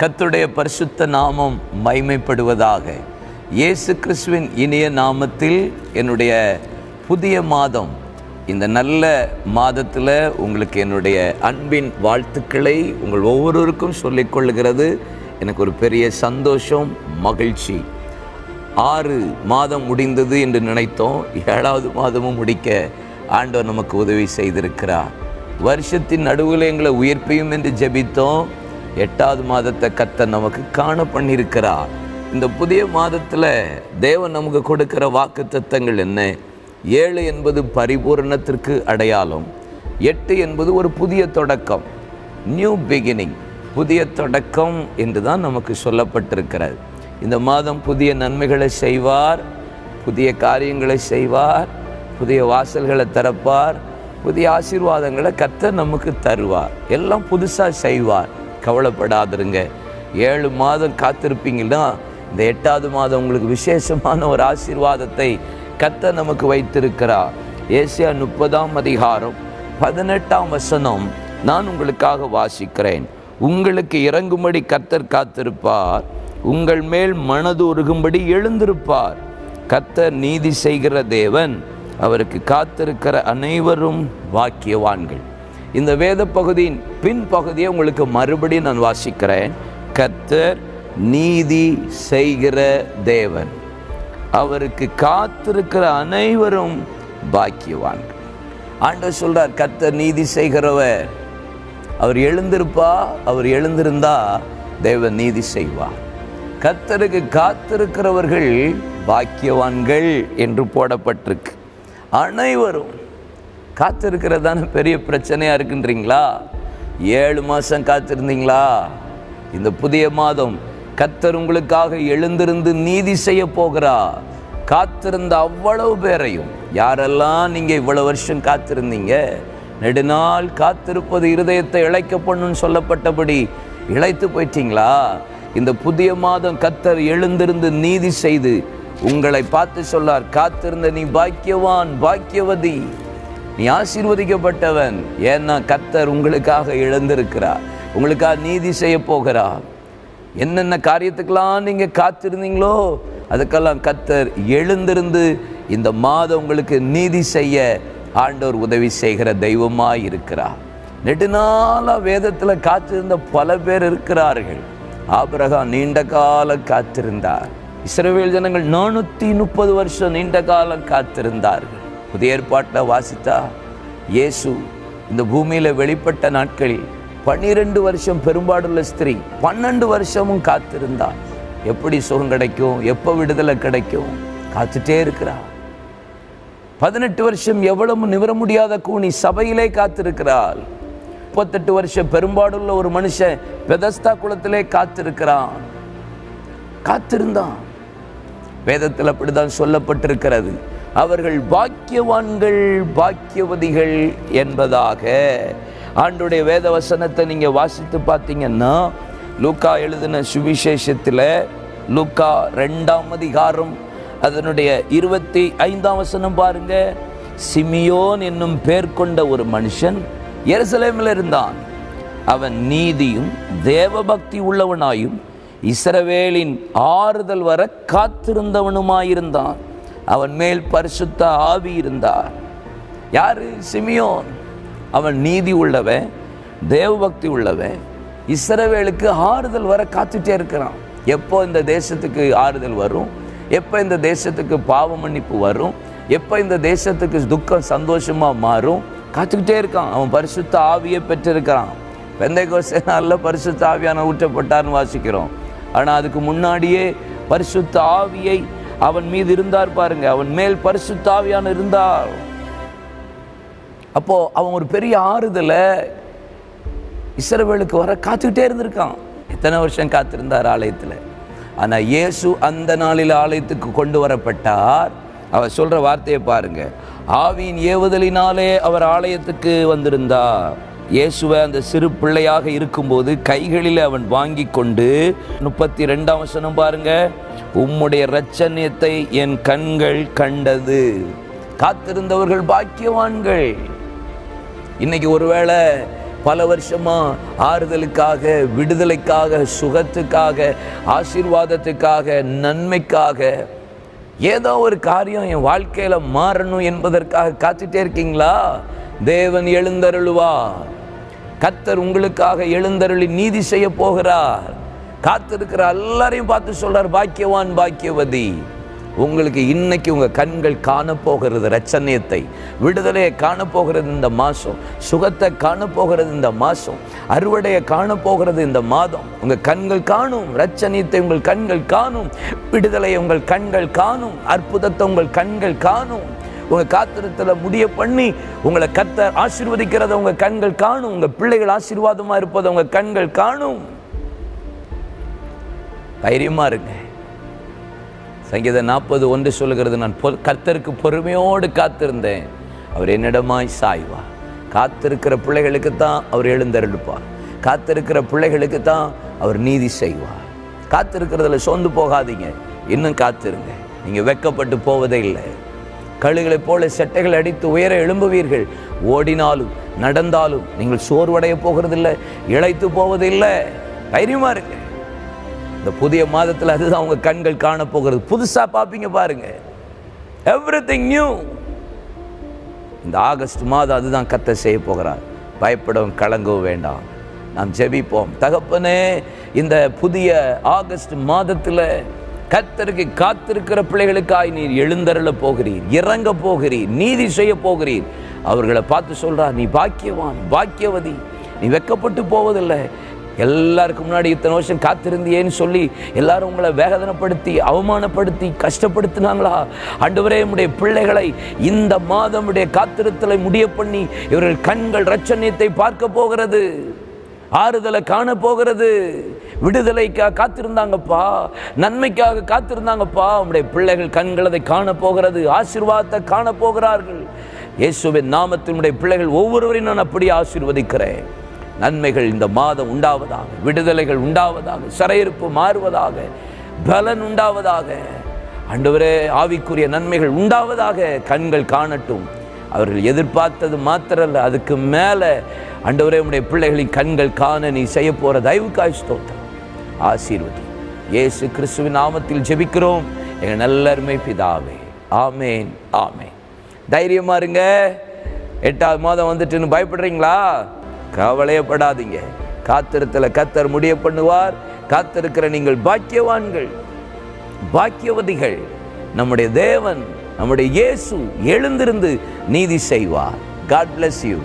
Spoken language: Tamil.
கர்த்தருடைய பரிசுத்த நாமம் மகிமைப்படுவதாக. இயேசு கிறிஸ்துவின் இனிய நாமத்தில் என்னுடைய புதிய மாதம், இந்த நல்ல மாதத்தில் உங்களுக்கு என்னுடைய அன்பின் வாழ்த்துக்களை உங்கள் ஒவ்வொருவருக்கும் சொல்லிக்கொள்ளுகிறது எனக்கு ஒரு பெரிய சந்தோஷம், மகிழ்ச்சி. 6 மாதம் முடிந்தது என்று நினைத்தோம். 7வது மாதமும் முடிக்க ஆண்டவர் நமக்கு உதவி செய்திருக்கிறார். வருஷத்தின் நடுவில் எங்களை உயிர்ப்பையும் என்று ஜெபித்தோம். 8வது மாதத்தை கர்த்தர் நமக்கு காண பண்ணியிருக்கிறார். இந்த புதிய மாதத்தில் தேவன் நமக்கு கொடுக்கிற வாக்குத்தத்தங்கள் என்ன? 7 என்பது பரிபூரணத்திற்கு அடையாளம். 8 என்பது ஒரு புதிய தொடக்கம், நியூ பிகினிங், புதிய தொடக்கம் என்று தான் நமக்கு சொல்லப்பட்டிருக்கிறது. இந்த மாதம் புதிய நன்மைகளை செய்வார், புதிய காரியங்களை செய்வார், புதிய வாசல்களை திறப்பார், புதிய ஆசீர்வாதங்களை கர்த்தர் நமக்கு தருவார். எல்லாம் புதுசாக செய்வார். கவலைப்படாதிருங்க. 7 மாதம் காத்திருப்பீங்கன்னா இந்த 8வது மாதம் உங்களுக்கு விசேஷமான ஒரு ஆசீர்வாதத்தை கர்த்தர் நமக்கு வைத்திருக்கிறார். ஏசாயா 30ஆம் அதிகாரம் 18ஆம் வசனம் நான் உங்களுக்காக வாசிக்கிறேன். உங்களுக்கு இறங்கும்படி கர்த்தர் காத்திருப்பார், உங்கள் மேல் மனது உருகும்படி எழுந்திருப்பார். கர்த்தர் நீதி செய்கிற தேவன், அவருக்கு காத்திருக்கிற அனைவரும் பாக்கியவான்கள். இந்த வேத பகுதியின் பின்பகுதியை உங்களுக்கு மறுபடியும் நான் வாசிக்கிறேன். கர்த்தர் நீதி செய்கிற தேவன், அவருக்கு காத்திருக்கிற அனைவரும் பாக்கியவான்கள். ஆண்டவர் சொல்றார், கர்த்தர் நீதி செய்கிறவர், அவர் எழுந்திருப்பா, அவர் எழுந்திருந்தா தேவன் நீதி செய்வார். கர்த்தருக்கு காத்திருக்கிறவர்கள் பாக்கியவான்கள் என்று போடப்பட்டிருக்கு. அனைவரும் காத்திருக்கிறதான பெரிய பிரச்சனையாக இருக்குன்றீங்களா? 7 மாதம் காத்திருந்தீங்களா? இந்த புதிய மாதம் கர்த்தர் உங்களுக்காக எழுந்திருந்து நீதி செய்ய போகிறார். காத்திருந்த அவ்வளவு பேரையும், யாரெல்லாம் நீங்கள் இவ்வளவு வருஷம் காத்திருந்தீங்க, நெடுநாள் காத்திருப்பது இருதயத்தை இளைக்க பண்ணுன்னு சொல்லப்பட்டபடி இளைத்து போயிட்டீங்களா? இந்த புதிய மாதம் கர்த்தர் எழுந்திருந்து நீதி செய்து உங்களை பார்த்து சொல்லார், காத்திருந்த நீ பாக்கியவான், பாக்கியவதி, நீ ஆசீர்வதிக்கப்பட்டவன். ஏன்னா கர்த்தர் உங்களுக்காக எழுந்திருக்கிறார், உங்களுக்காக நீதி செய்ய போகிறார். என்னென்ன காரியத்துக்கெல்லாம் நீங்கள் காத்திருந்தீங்களோ அதுக்கெல்லாம் கர்த்தர் எழுந்திருந்து இந்த மாதம் உங்களுக்கு நீதி செய்ய ஆண்டவர் உதவி செய்கிற தெய்வமாய் இருக்கிறார். நெடுநாளா வேதத்தில் காத்திருந்த பல பேர் இருக்கிறார்கள். ஆபிரகாம் நீண்ட காலம் காத்திருந்தார். இஸ்ரவேல் ஜனங்கள் 430 வருஷம் நீண்ட காலம் காத்திருந்தார்கள். புதிய ஏற்பாட்டில் வாசித்தா இயேசு இந்த பூமியில் வெளிப்பட்ட நாட்களில் 12 வருஷம் பெரும்பாடுள்ள ஸ்திரீ 12 வருஷமும் காத்திருந்தார். எப்படி சுகம் கிடைக்கும், எப்போ விடுதலை கிடைக்கும், காத்துட்டே இருக்கிறார். 18 வருஷம் எவ்வளவு நிவர முடியாத கூனி சபையிலே காத்திருக்கிறாள். 38 வருஷம் பெரும்பாடுள்ள ஒரு மனுஷன் பெதஸ்தா குளத்திலே காத்திருக்கிறான். காத்திருந்தான். வேதத்தில் அப்படிதான் சொல்லப்பட்டிருக்கிறது. அவர்கள் பாக்கியவான்கள், பாக்கியவதிகள் என்பதாக. ஆண்டுடைய வேத வசனத்தை நீங்க வாசித்து பார்த்தீங்கன்னா, லூக்கா எழுதின சுவிசேஷத்தில் லூக்கா 2ஆம் அதிகாரம் அதனுடைய 25ஆம் வசனம் பாருங்க. சிமியோன் என்னும் பேர் கொண்ட ஒரு மனுஷன் எருசலேமில் இருந்தான். அவன் நீதியும் தேவபக்தி உள்ளவனாயும் இஸ்ரவேலின் ஆறுதல் வர காத்திருந்தவனுமாயிருந்தான். அவன் மேல் பரிசுத்த ஆவி இருந்தார். யாரு? சிமியோன். அவன் நீதி உள்ளவன், தேவபக்தி உள்ளவன், இஸ்ரவேலுக்கு ஆறுதல் வர காத்துட்டே இருக்கிறான். எப்போ இந்த தேசத்துக்கு ஆறுதல் வரும், எப்போ இந்த தேசத்துக்கு பாவ மன்னிப்பு வரும், எப்போ இந்த தேசத்துக்கு துக்கம் சந்தோஷமா மாறும், காத்துக்கிட்டே இருக்கான். அவன் பரிசுத்த ஆவியை பெற்றிருக்கிறான். பெந்தைக்கோஸ்தே நாள்ல பரிசுத்த ஆவியான ஊற்றப்பட்டார்னு வாசிக்கிறோம். ஆனால் அதுக்கு முன்னாடியே பரிசுத்த ஆவியை அவன் மீது இருந்தார் பாருங்க. அவன் மேல் பரிசுத்த ஆவியான இருந்தார். அப்போ அவன் ஒரு பெரிய ஆறுதலை இஸ்ரவேலுக்கு வர காத்துக்கிட்டே இருந்திருக்கான். எத்தனை வருஷம் காத்திருந்தார் ஆலயத்தில். ஆனால் இயேசு அந்த நாளில் ஆலயத்துக்கு கொண்டு வரப்பட்டார். அவர் சொல்ற வார்த்தையை பாருங்க. ஆவியின் ஏவுதலினாலே அவர் ஆலயத்துக்கு வந்திருந்தார். இயேசுவை அந்த சிறு பிள்ளையாக இருக்கும்போது கைகளில் அவன் வாங்கி கொண்டு 32ஆம் வசனம் பாருங்க. உம்முடைய இரட்சணியத்தை என் கண்கள் கண்டது. காத்திருந்தவர்கள் பாக்கியவான்கள். இன்னைக்கு ஒருவேளை பல வருஷமா ஆறுதலுக்காக, விடுதலைக்காக, சுகத்துக்காக, ஆசீர்வாதத்துக்காக, நன்மைக்காக ஏதோ ஒரு காரியம் என் வாழ்க்கையில மாறணும் என்பதற்காக காத்துட்டே இருக்கீங்களா? தேவன் எழுந்தருளுவார். கர்த்தர் உங்களுக்காக எழுந்தருளி நீதி செய்ய போகிறார். காத்திருக்கிற எல்லாரையும் பார்த்து சொல்றார், பாக்கியவான் பாக்கியவதி. உங்களுக்கு இன்னைக்கு உங்க கண்கள் காணப்போகிறது ரட்சணியத்தை, விடுதலையை காணப்போகிறது இந்த மாசம், சுகத்தை காணப்போகிறது இந்த மாசம், அறுவடையை காணப்போகிறது இந்த மாதம். உங்க கண்கள் காணும் ரட்சணியத்தை, உங்கள் கண்கள் காணும் விடுதலையை, உங்கள் கண்கள் காணும் அற்புதத்தை, உங்கள் கண்கள் காணும். உங்க காத்திரத்துல முடிய பண்ணி உங்களை கர்த்தர் ஆசீர்வதிக்கிறத உங்க கண்கள் காணும். உங்க பிள்ளைகள் ஆசீர்வாதமா இருப்பதை உங்க கண்கள் காணும். தைரியமா இருங்க. சங்கீதம் 40:1 சொல்லுகிறது, நான் கர்த்தருக்கு பொறுமையோடு காத்திருந்தேன், அவர் என்னிடமாய் சாய்வார். காத்திருக்கிற பிள்ளைகளுக்கு தான் அவர் எழுந்தருளுப்பார். காத்திருக்கிற பிள்ளைகளுக்கு தான் அவர் நீதி செய்வார். காத்திருக்கிறதுல சோர்ந்து போகாதீங்க, இன்னும் காத்திருங்க. நீங்க வெட்கப்பட்டு போவதே இல்லை. கழுகளைப் போல செட்டைகள் அடித்து உயர எழும்புவீர்கள். ஓடினாலும் நடந்தாலும் நீங்கள் சோர்வடைய போகிறதில்லை, இளைத்து போவதில்லை. தைரியமா இருக்கு. இந்த புதிய மாதத்தில் அதுதான் உங்க கண்கள் காண போகிறது. புதுசா பார்ப்பீங்க பாருங்க, எவ்ரிதிங் நியூ. இந்த ஆகஸ்ட் மாதம் அதுதான் கர்த்தர் செய்ய போகிறார். பயப்படவும் கலங்கவும் வேண்டாம். நாம் ஜெபிப்போம். தகப்பனே, இந்த புதிய ஆகஸ்ட் மாதத்தில் கர்த்தருக்கு காத்திருக்கிற பிள்ளைகளுக்காய் நீர் எழுந்தருள போகிறீர், இறங்க போகிறீர், நீதி செய்ய போகிறீர். அவர்களை பார்த்து சொல்றார், நீ பாக்கியவான் பாக்கியவதி, நீ வெட்கப்பட்டு போவதில்லை. எல்லாருக்கும் முன்னாடி இத்தனை வருஷம் காத்திருந்தியேன்னு சொல்லி எல்லாரும் உங்களை வேதனைப்படுத்தி அவமானப்படுத்தி கஷ்டப்படுத்தினாங்களா? ஆண்டவரே, உம்முடைய பிள்ளைகளை இந்த மாதம் உடைய காத்திருத்தலை முடிய பண்ணி இவர்கள் கண்கள் ரட்சணியத்தை பார்க்க போகிறது, ஆறுதலை காண போகிறது. விடுதலைக்காக காத்திருந்தாங்கப்பா, நன்மைக்காக காத்திருந்தாங்கப்பா. உம்முடைய பிள்ளைகள் கண்கள் அதை காண போகிறது, ஆசீர்வாதத்தை காண போகிறார்கள். இயேசுவின் நாமத்தில் உம்முடைய பிள்ளைகள் ஒவ்வொருவரையும் நான் அப்படியே ஆசீர்வதிக்கிறேன். நன்மைகள் இந்த மாதம் உண்டாவதாக, விடுதலைகள் உண்டாவதாக, சிறையிருப்பு மாறுவதாக, பலன் உண்டாவதாக. ஆண்டவரே, ஆவிக்குரிய நன்மைகள் உண்டாவதாக. கண்கள் காணட்டும். அவர்கள் எதிர்பார்த்தது மாத்திரல்ல, அதுக்கு மேலே ஆண்டவரே, உம்முடைய பிள்ளைகளின் கண்கள் காண நீ செய்ய போற தயவுக்காய் ஸ்தோத்திரம். ஆசீர்வதி. இயேசு கிறிஸ்துவின் நாமத்தில் ஜெபிக்கிறோம் எங்கள் நல்ல அருமை பிதாவே. ஆமேன் ஆமேன். தைரியமா இருங்க. 8ஆவது மாதம் வந்துட்டுன்னு பயப்படுறீங்களா? கவலையப்படாதீங்க. காத்திருத்தல கர்த்தர் முடிய பண்ணுவார். காத்திருக்கிற நீங்கள் பாக்கியவான்கள் பாக்கியவதிகள். நம்முடைய தேவன், நம்முடைய இயேசு எழுந்திருந்து நீதி செய்வார். God bless you.